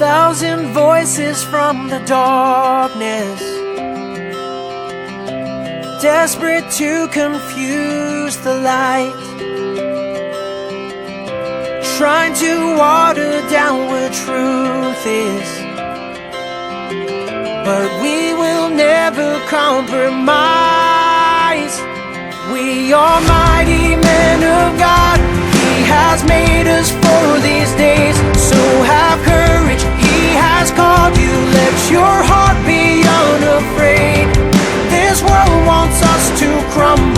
thousand voices from the darkness, desperate to confuse the light, trying to water down what truth is. But we will never compromise. We are mighty men of God. He has made us for these days. So have courage, He has called you. Let your heart be unafraid. This world wants us to crumble.